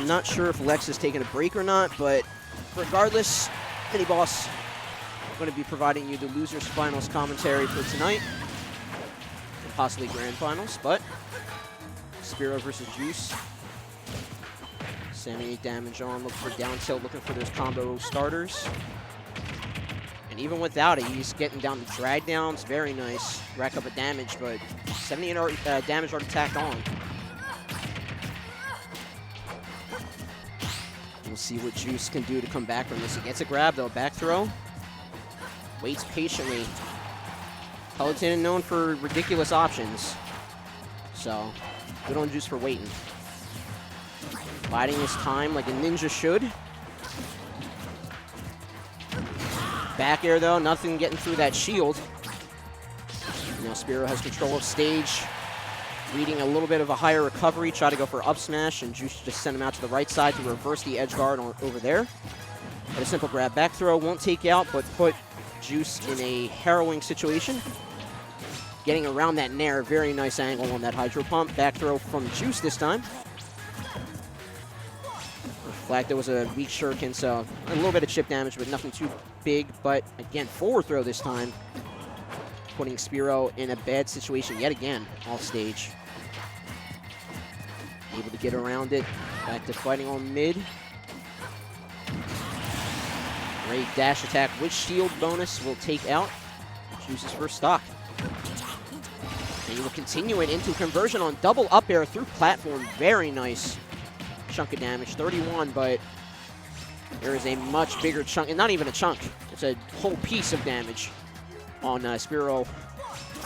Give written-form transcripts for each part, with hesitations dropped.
I'm not sure if Lex is taking a break or not, but regardless, Mini Boss going to be providing you the Losers Finals commentary for tonight, and possibly Grand Finals, but Spiro versus Juice. 78 damage on, looking for down tilt, looking for those combo starters. And even without it, he's getting down to drag downs. Very nice. Rack up a damage, but 78 damage already tacked on. We'll see what Juice can do to come back from this. He gets a grab, though. Back throw. Waits patiently. Peloton known for ridiculous options. So, good on Juice for waiting. Biding his time like a ninja should. Back air, though. Nothing getting through that shield. Now Spiro has control of stage. Reading a little bit of a higher recovery. Try to go for up smash, and Juice just send him out to the right side to reverse the edge guard over there. But a simple grab. Back throw won't take out, but put Juice in a harrowing situation. Getting around that nair. Very nice angle on that hydro pump. Back throw from Juice this time. Flag, there was a weak shuriken, so a little bit of chip damage, but nothing too big. But again, forward throw this time, putting Spiro in a bad situation yet again off stage. Able to get around it. Back to fighting on mid. Great dash attack with shield bonus will take out Juice's first stock. And he will continue it into conversion on double up air through platform. Very nice chunk of damage, 31, but there is a much bigger chunk, and not even a chunk, it's a whole piece of damage on Spiro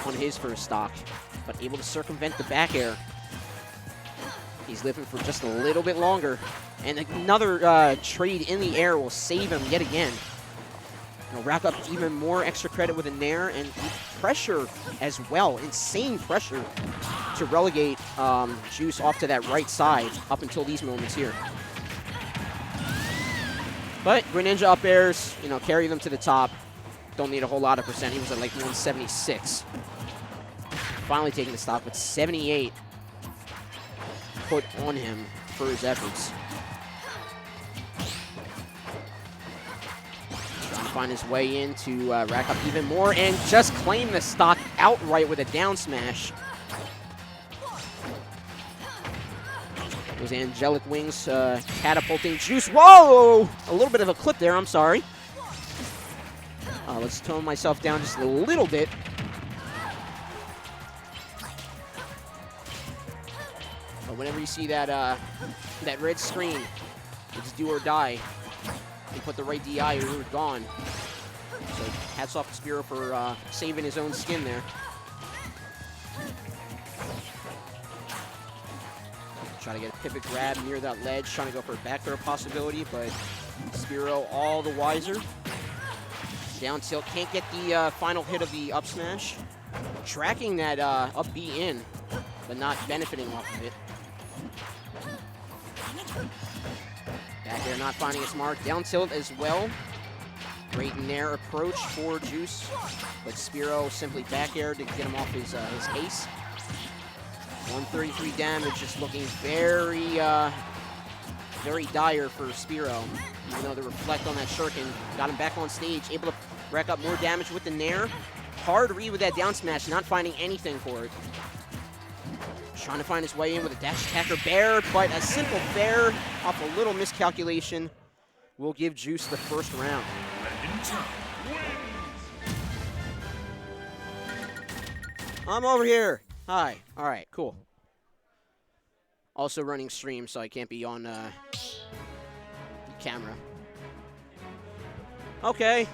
on his first stock, but able to circumvent the back air. He's living for just a little bit longer, and another trade in the air will save him yet again. He'll rack up even more extra credit with a nair, and pressure as well, insane pressure to relegate Juice off to that right side up until these moments here. But Greninja up airs, you know, carry them to the top. Don't need a whole lot of percent. He was at like 176. Finally taking the stock, but 78 put on him for his efforts. Trying to find his way in to rack up even more and just claim the stock outright with a down smash. Those angelic wings catapulting Juice. Whoa! A little bit of a clip there, I'm sorry. Let's tone myself down just a little bit. But whenever you see that that red screen, it's do or die. You put the right DI or you're gone. So hats off to Spiro for saving his own skin there. Trying to get a pivot grab near that ledge, trying to go for a back throw possibility, but Spiro all the wiser. Down tilt, can't get the final hit of the up smash. Tracking that up B in, but not benefiting off of it. Back there not finding its mark. Down tilt as well. Great nair approach for Juice, but Spiro simply back air to get him off his haste. 133 damage, just looking very, very dire for Spiro. Even though the reflect on that shuriken got him back on stage, able to rack up more damage with the nair. Hard read with that down smash, not finding anything for it. Trying to find his way in with a dash attacker bear, but a simple bear off a little miscalculation will give Juice the first round. I'm over here. Hi. All right, cool. Also running stream, so I can't be on camera. Okay.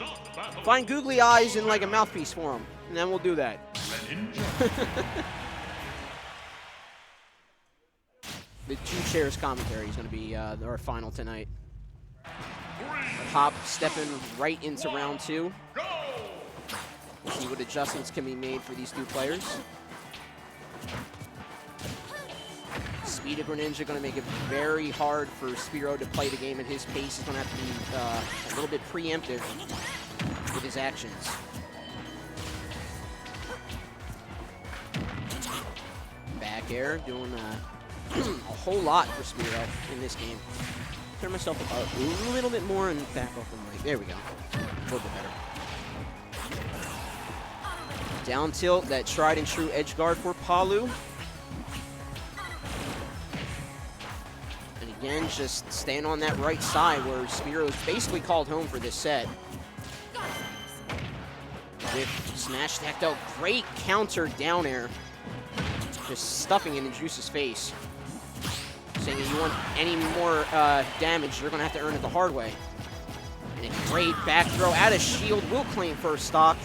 Find googly eyes and like a mouthpiece for him, and then we'll do that. The two chairs commentary is going to be our final tonight. Hop stepping right into round two. We'll see what adjustments can be made for these two players. Speed of Greninja going to make it very hard for Spiro to play the game at his pace. He's going to have to be a little bit preemptive with his actions. Back air, doing a whole lot for Spiro in this game. Turn myself a little bit more and back off the mic. There we go. A little bit better. Down tilt, that tried and true edge guard for Palu. And again, just staying on that right side where Spiro's basically called home for this set. With smash stacked out, great counter down air. Just stuffing it in Juice's face. Saying if you want any more damage, you're going to have to earn it the hard way. And a great back throw out of shield will claim first stock.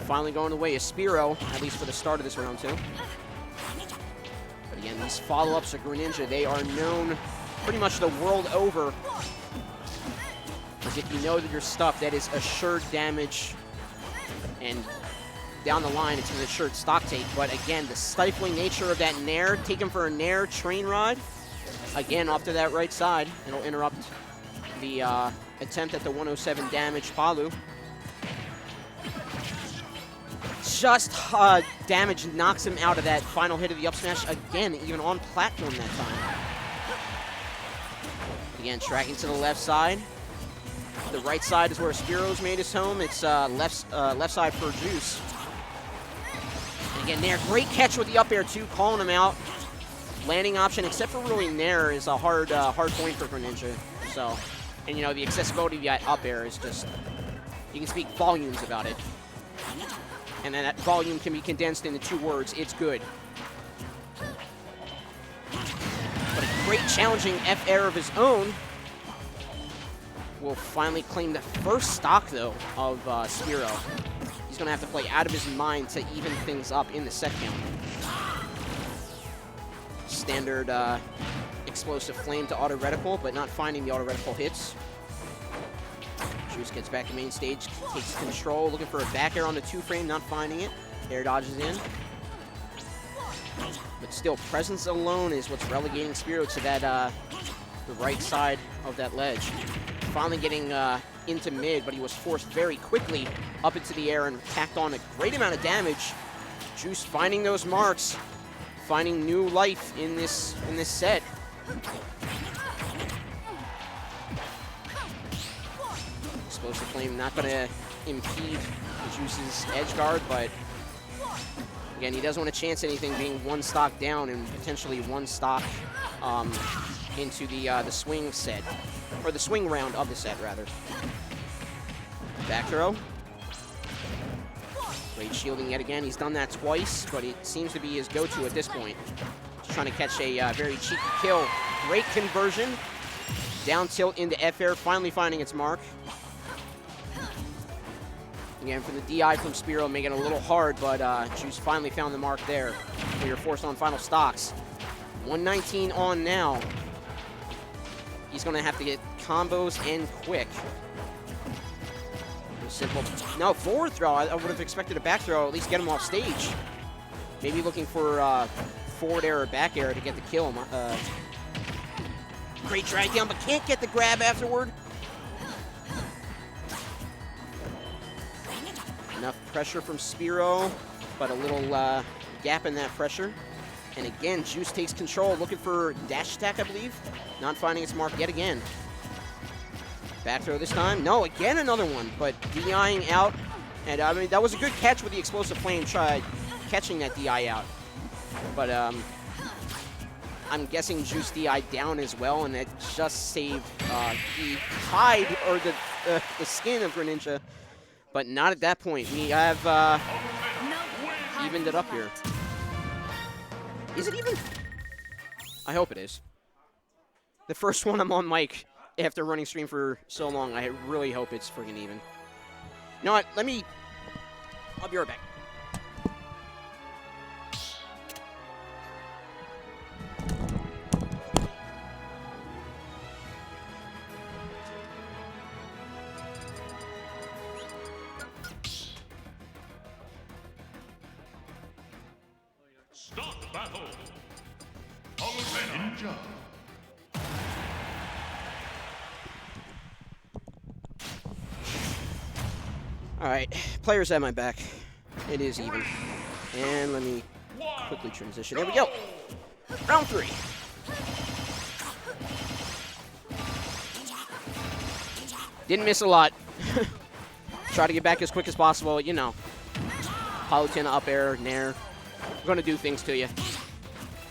Finally going the way of Spiro, at least for the start of this round too. But again, these follow-ups of Greninja, they are known pretty much the world over. Because if you know that you're stuck, that is assured damage. And down the line, it's an assured stock take. But again, the stifling nature of that Nair, take him for a Nair train rod. Again, off to that right side. It'll interrupt the attempt at the 107 damage Palu. Just damage knocks him out of that final hit of the up smash. Again, even on platform that time. Again, tracking to the left side. The right side is where Spiro's made his home. It's left side for Juice. And again, Nair, great catch with the up air too, calling him out. Landing option, except for really Nair, is a hard point for Greninja. So, and you know, the accessibility of that up air is just, you can speak volumes about it. And then that volume can be condensed into 2 words, it's good. But a great challenging F air of his own. Will finally claim the first stock, though, of Spiro. He's going to have to play out of his mind to even things up in the set count. Standard explosive flame to auto reticle, but not finding the auto reticle hits. Juice gets back to main stage, takes control, looking for a back air on the 2-frame, not finding it. Air dodges in. But still, presence alone is what's relegating Spiro to that the right side of that ledge. Finally getting into mid, but he was forced very quickly up into the air and packed on a great amount of damage. Juice finding those marks, finding new life in this set. Explosive Flame not going to impede Juice's edge guard, but again, he doesn't want to chance anything being 1 stock down and potentially 1 stock into the swing set. Or the swing round of the set, rather. Back throw. Great shielding yet again. He's done that twice, but it seems to be his go-to at this point. Just trying to catch a very cheeky kill. Great conversion. Down tilt into F air, finally finding its mark. Again, for the DI from Spiro, making it a little hard, but Juice finally found the mark there. So you're forced on final stocks. 119 on now. He's going to have to get combos and quick. Simple. No, forward throw. I would have expected a back throw, at least get him off stage. Maybe looking for forward air or back air to get the kill. Great drag down, but can't get the grab afterward. Enough pressure from Spiro, but a little gap in that pressure. And again, Juice takes control, looking for dash attack, I believe. Not finding its mark yet again. Back throw this time. No, again another one, but DIing out. And I mean, that was a good catch with the explosive flame, tried catching that DI out. But I'm guessing Juice DI down as well, and that just saved the hide or the skin of Greninja. But not at that point. We have evened it up here. Is it even? I hope it is. The first one I'm on mic after running stream for so long. I really hope it's friggin' even. You know what? I'll be right back. Stop battle! Ninja! Alright, players at my back. It is even. And let me quickly transition. There we go. Round 3. Didn't miss a lot. Try to get back as quick as possible, you know. Palutena up air, nair. We're going to do things to you.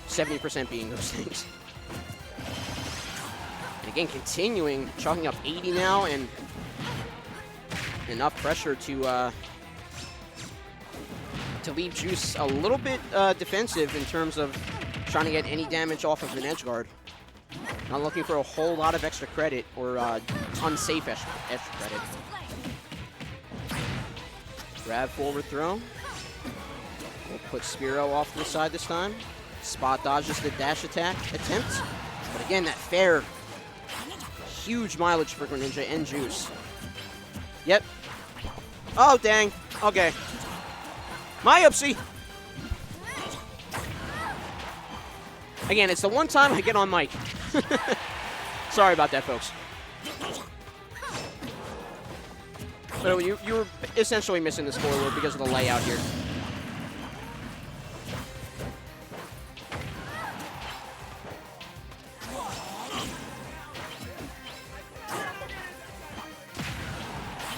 70% being those things. And again, continuing, chalking up 80 now, and enough pressure to leave Juice a little bit defensive in terms of trying to get any damage off of an edge guard. Not looking for a whole lot of extra credit or unsafe extra credit. Grab forward throw. We'll put Spiro off to the side this time. Spot dodges the dash attack attempt. But again, that fair, huge mileage for Greninja and Juice. Yep. Oh, dang. Okay. My upsie. Again, it's the one time I get on mic. Sorry about that, folks. So you were essentially missing the spoiler because of the layout here.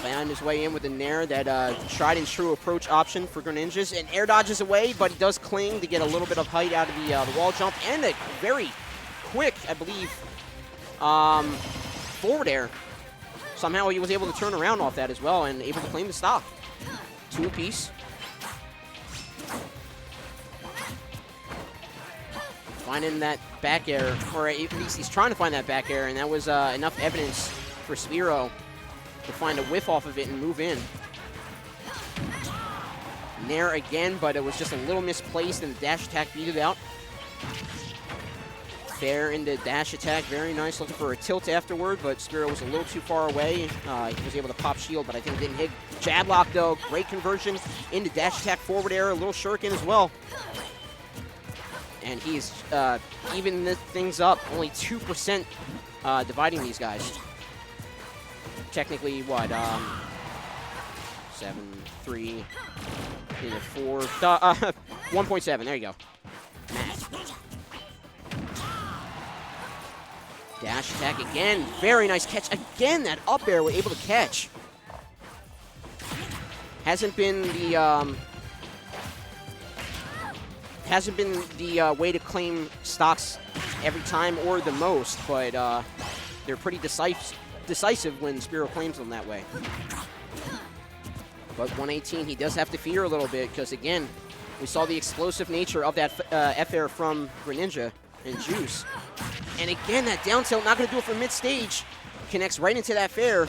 Found his way in with the nair, that tried and true approach option for Greninjas, and air dodges away, but he does cling to get a little bit of height out of the wall jump, and a very quick, I believe, forward air. Somehow he was able to turn around off that as well and able to claim the stock. 2 apiece. Finding that back air, or at least he's trying to find that back air, and that was enough evidence for Spiro to find a whiff off of it and move in. Nair again, but it was just a little misplaced, and the dash attack beat it out. Fair into dash attack, very nice. Looking for a tilt afterward, but Spiro was a little too far away. He was able to pop shield, but I think didn't hit. Jab lock, though. Great conversion into dash attack forward air. A little shuriken as well. And he's even things up. Only 2% dividing these guys. Technically, what? 7, 3, 4, 1.7. There you go. Math. Dash attack again. Very nice catch. Again, that up air we're able to catch. Hasn't been the way to claim stocks every time or the most, but they're pretty decisive when Spiro claims them that way. But 118, he does have to fear a little bit because, again, we saw the explosive nature of that F-air from Greninja and Juice. And again, that down tilt, not going to do it from mid-stage. Connects right into that fair.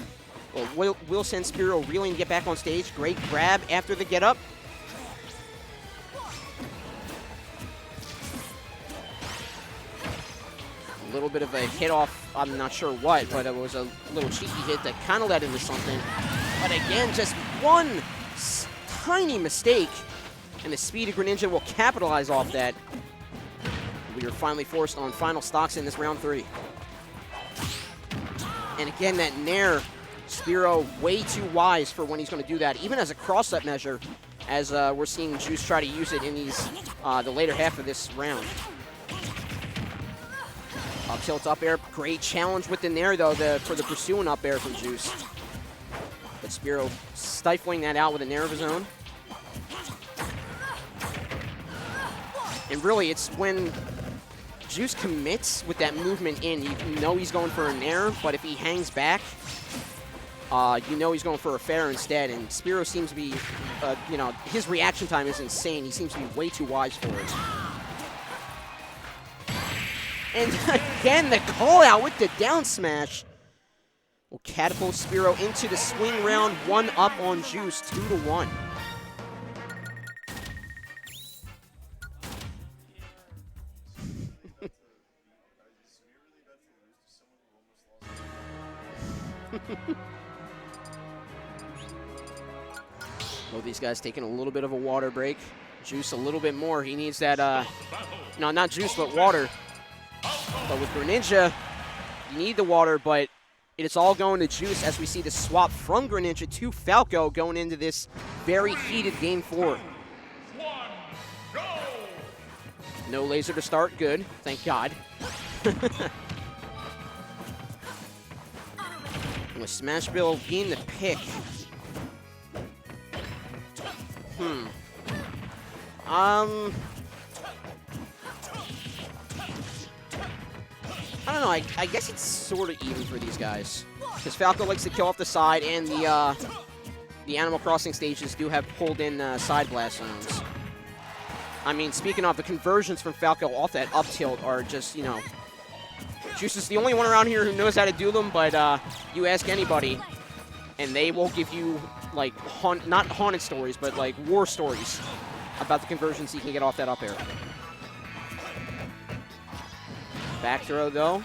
Well, will send Spiro reeling to get back on stage. Great grab after the get-up. A little bit of a hit off, I'm not sure what, but it was a little cheeky hit that kind of led into something. But again, just one tiny mistake, and the speed of Greninja will capitalize off that. We are finally forced on final stocks in this round 3. And again, that nair, Spiro way too wise for when he's going to do that, even as a cross-up measure, as we're seeing Juice try to use it in these the later half of this round. Up tilt up air, great challenge with the nair though for the pursuing up air from Juice. But Spiro stifling that out with a nair of his own. And really, it's when Juice commits with that movement in, you know he's going for a nair, but if he hangs back, you know he's going for a fair instead. And Spiro seems to be, you know, his reaction time is insane. He seems to be way too wise for it. And again, the call out with the down smash will catapult Spiro into the swing round, 1 up on Juice, 2-1. Both these guys taking a little bit of a water break. Juice a little bit more. He needs that, no, not Juice, but water. But with Greninja, you need the water, but it's all going to Juice as we see the swap from Greninja to Falco going into this very heated Game 4. No laser to start. Good. Thank God. With Smash Bill being the pick. I don't know. I guess it's sort of even for these guys. Because Falco likes to kill off the side, and the Animal Crossing stages do have pulled-in side blast zones. I mean, speaking of, the conversions from Falco off that up tilt are just, you know... Juice is the only one around here who knows how to do them, but you ask anybody, and they will give you, like, not haunted stories, but, like, war stories about the conversions he can get off that up air. Back throw, though.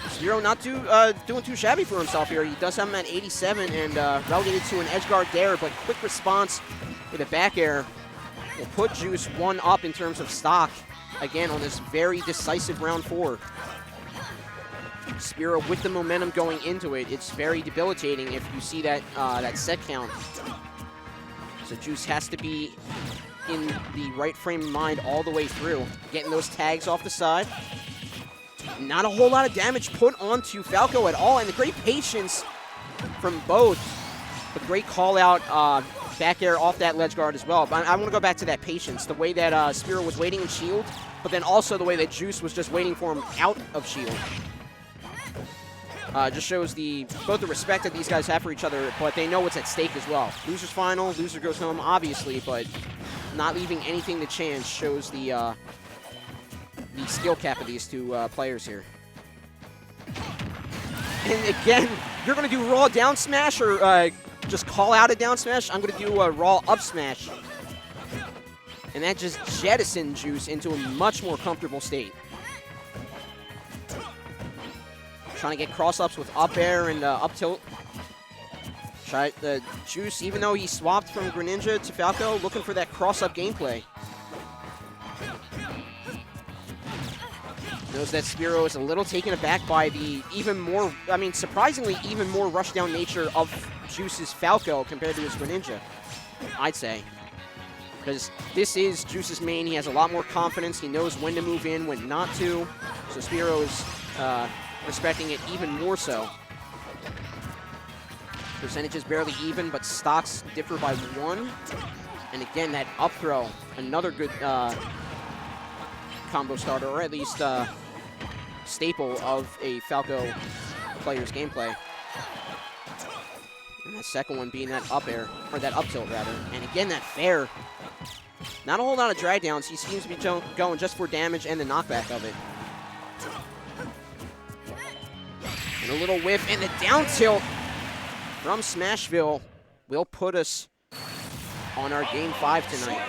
Spiro not doing too shabby for himself here. He does have him at 87 and relegated to an edge guard there, but quick response with a back air will put Juice one up in terms of stock, again, on this very decisive round 4. Spiro with the momentum going into it. It's very debilitating if you see that, that set count. So Juice has to be in the right frame of mind all the way through. Getting those tags off the side. Not a whole lot of damage put onto Falco at all, and the great patience from both. A great call-out back air off that ledge guard as well. But I want to go back to that patience. The way that Spiro was waiting in shield, but then also the way that Juice was just waiting for him out of shield. Just shows both the respect that these guys have for each other, but they know what's at stake as well. Loser's final, loser goes home, obviously, but not leaving anything to chance shows the skill cap of these two players here. And again, you're going to do raw down smash or just call out a down smash? I'm going to do a raw up smash. And that just jettisoned Juice into a much more comfortable state. Trying to get cross-ups with up air and up tilt. Try the Juice, even though he swapped from Greninja to Falco, looking for that cross-up gameplay. Knows that Spiro is a little taken aback by the even more, I mean, surprisingly, even more rushdown nature of Juice's Falco compared to his Greninja, I'd say. Because this is Juice's main. He has a lot more confidence. He knows when to move in, when not to. So Spiro is respecting it even more so. Percentages barely even, but stocks differ by 1. And again, that up throw, another good combo starter, or at least staple of a Falco player's gameplay. And that second one being that up air, or that up tilt rather. And again, that fair. Not a whole lot of drag downs. He seems to be going just for damage and the knockback of it. And a little whiff, and the down tilt from Smashville will put us on our Game 5 tonight.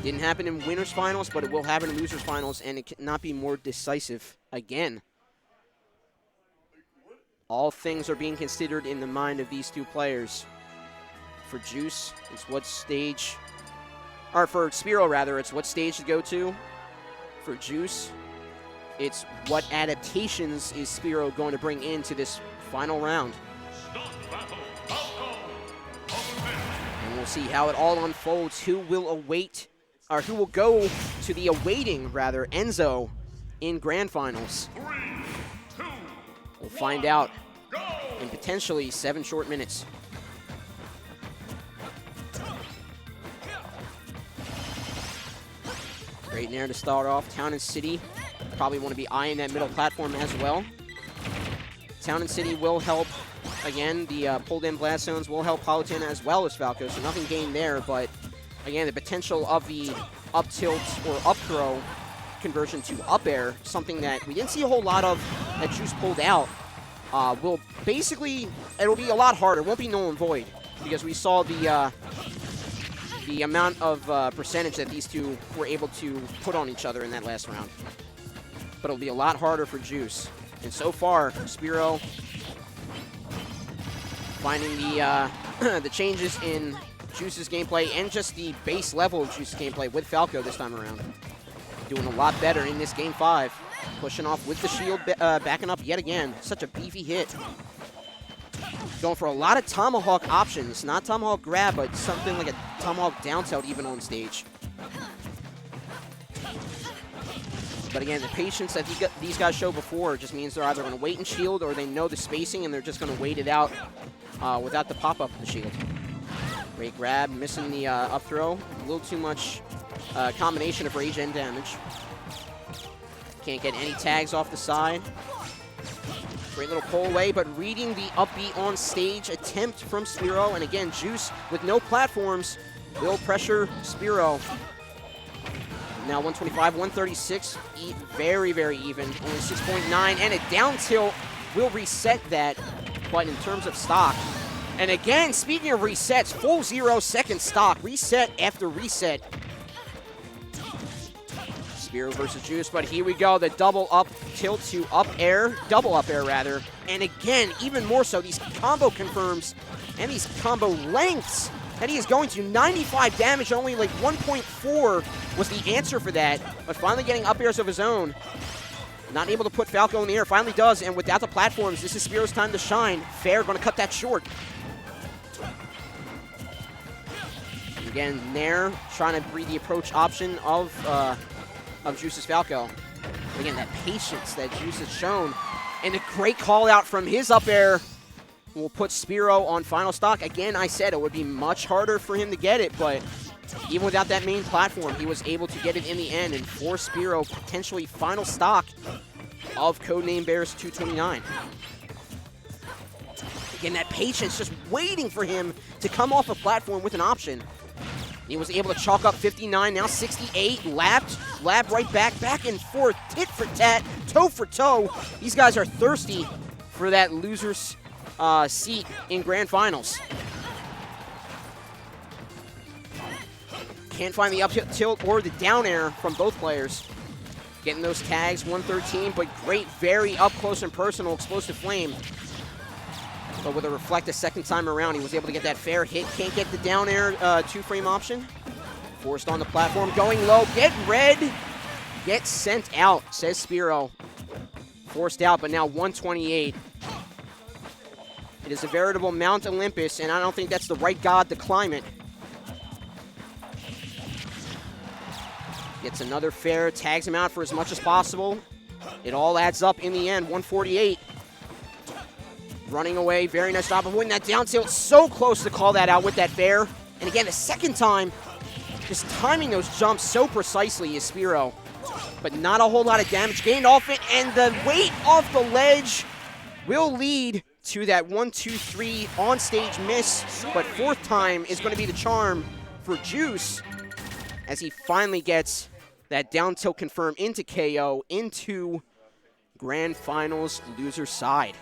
Didn't happen in winners finals, but it will happen in losers finals, and it cannot be more decisive again. All things are being considered in the mind of these two players. For Juice, it's what stage, or for Spiro rather, it's what stage to go to. For Juice, it's what adaptations is Spiro going to bring into this final round. And we'll see how it all unfolds. Who will await, or who will go to the awaiting, rather, Enzo in grand finals. We'll find out in potentially 7 short minutes. Great nair to start off. Town and City probably want to be eyeing that middle platform as well. Town and City will help. Again, the pulled-in blast zones will help Palutena as well as Falco, so nothing gained there, but again, the potential of the up tilt or up throw conversion to up air, something that we didn't see a whole lot of that Juice pulled out, will basically, it'll be a lot harder. It won't be null and void, because we saw the amount of percentage that these two were able to put on each other in that last round. But it'll be a lot harder for Juice. And so far, Spiro finding the changes in Juice's gameplay and just the base level of Juice's gameplay with Falco this time around. Doing a lot better in this Game 5. Pushing off with the shield, backing up yet again. Such a beefy hit. Going for a lot of Tomahawk options. Not Tomahawk grab, but something like a Tomahawk down tilt even on stage. But again, the patience that these guys showed before just means they're either going to wait and shield or they know the spacing and they're just going to wait it out without the pop-up of the shield. Great grab, missing the up throw. A little too much combination of rage and damage. Can't get any tags off the side. Great little pull away, but reading the upbeat on stage attempt from Spiro. And again, Juice with no platforms will pressure Spiro. Now 125, 136, very, very even. Only 6.9, and a down tilt will reset that. But in terms of stock, and again, speaking of resets, full 0-second stock, reset after reset. Spiro versus Juice, but here we go, the double up tilt to up air, double up air rather. And again, even more so, these combo confirms and these combo lengths that he is going to. 95 damage, only like 1.4 was the answer for that, but finally getting up airs of his own. Not able to put Falco in the air, finally does, and without the platforms, this is Spiro's time to shine. Fair, going to cut that short. Again, Nair trying to breed the approach option of Juice's Falco. But again, that patience that Juice has shown, and a great call out from his up air will put Spiro on final stock. Again, I said it would be much harder for him to get it, but even without that main platform, he was able to get it in the end and force Spiro potentially final stock of Codename Bears 229. Again, that patience, just waiting for him to come off a platform with an option. He was able to chalk up 59, now 68, lab right back and forth, tit for tat, toe for toe. These guys are thirsty for that loser's seat in Grand Finals. Can't find the up tilt or the down air from both players. Getting those tags, 113, but great, very up close and personal explosive flame. But with a reflect a second time around, he was able to get that fair hit. Can't get the down air two-frame option. Forced on the platform, going low, get red, get sent out, says Spiro. Forced out, but now 128. It is a veritable Mount Olympus, and I don't think that's the right god to climb it. Gets another fair, tags him out for as much as possible. It all adds up in the end, 148. Running away, very nice job of winning that down tilt. So close to call that out with that fair. And again, the second time, just timing those jumps so precisely is Spiro. But not a whole lot of damage gained off it, and the weight of the ledge will lead to that 1-2-3 on-stage miss. But fourth time is going to be the charm for Juice as he finally gets that down tilt confirmed into KO, into Grand Finals loser side.